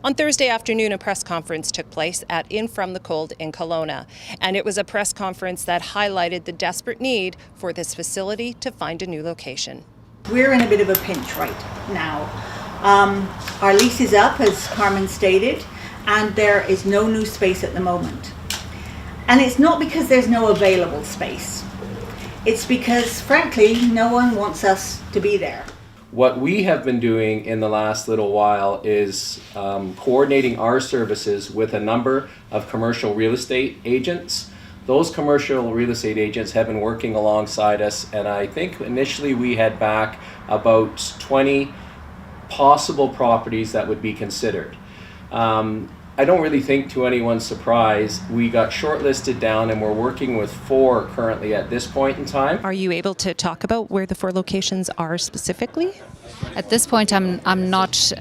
On Thursday afternoon, a press conference took place at In From the Cold in Kelowna, and it was a press conference that highlighted the desperate need for this facility to find a new location. We're in a bit of a pinch right now. Our lease is up, as Carmen stated, and there is no new space at the moment. And it's not because there's no available space. It's because, frankly, no one wants us to be there. What we have been doing in the last little while is coordinating our services with a number of commercial real estate agents. Those commercial real estate agents have been working alongside us, and I think initially we had back about 20 possible properties that would be considered. I don't really think, to anyone's surprise, we got shortlisted down and we're working with 4 currently at this point in time. Are you able to talk about where the 4 locations are specifically? At this point, I'm not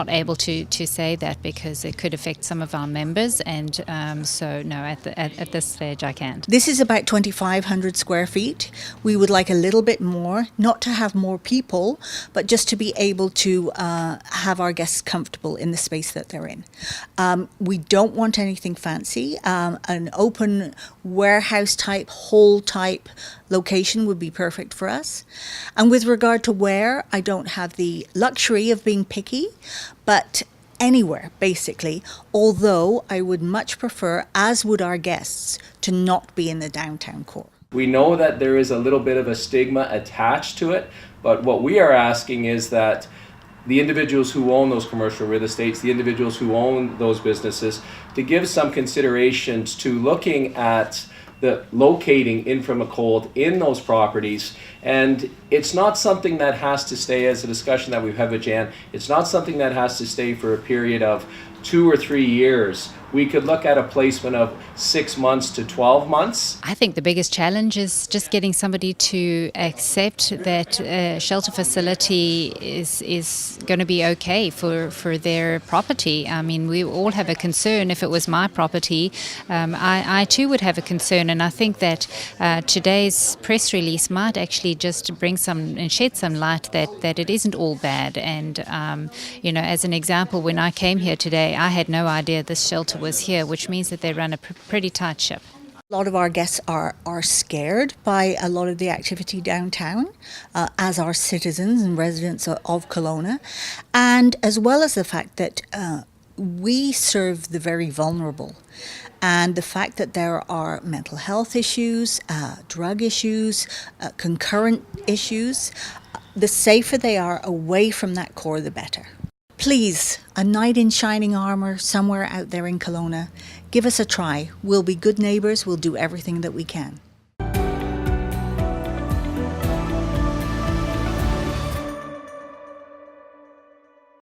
able to say that because it could affect some of our members, and so no, at this stage I can't. This is about 2,500 square feet. We would like a little bit more, not to have more people, but just to be able to have our guests comfortable in the space that they're in. We don't want anything fancy. An open warehouse type, hall type location would be perfect for us. And with regard to where, I don't have the luxury of being picky, but anywhere basically, although I would much prefer, as would our guests, to not be in the downtown core. We know that there is a little bit of a stigma attached to it, but what we are asking is that the individuals who own those commercial real estates, the individuals who own those businesses, to give some considerations to looking at the locating In From the Cold in those properties. And it's not something that has to stay, as a discussion that we've had with Jan, it's not something that has to stay for a period of 2 or 3 years. We could look at a placement of 6 months to 12 months. I think the biggest challenge is just getting somebody to accept that a shelter facility is going to be okay for their property. I mean, we all have a concern. If it was my property, I too would have a concern, and I think that today's press release might actually just bring some and shed some light that it isn't all bad. And as an example, when I came here today, I had no idea this shelter was here, which means that they run a pretty tight ship. A lot of our guests are scared by a lot of the activity downtown, as are citizens and residents of Kelowna, and as well as the fact that we serve the very vulnerable. And the fact that there are mental health issues, drug issues, concurrent issues, the safer they are away from that core, the better. Please, a knight in shining armour somewhere out there in Kelowna, give us a try. We'll be good neighbours. We'll do everything that we can.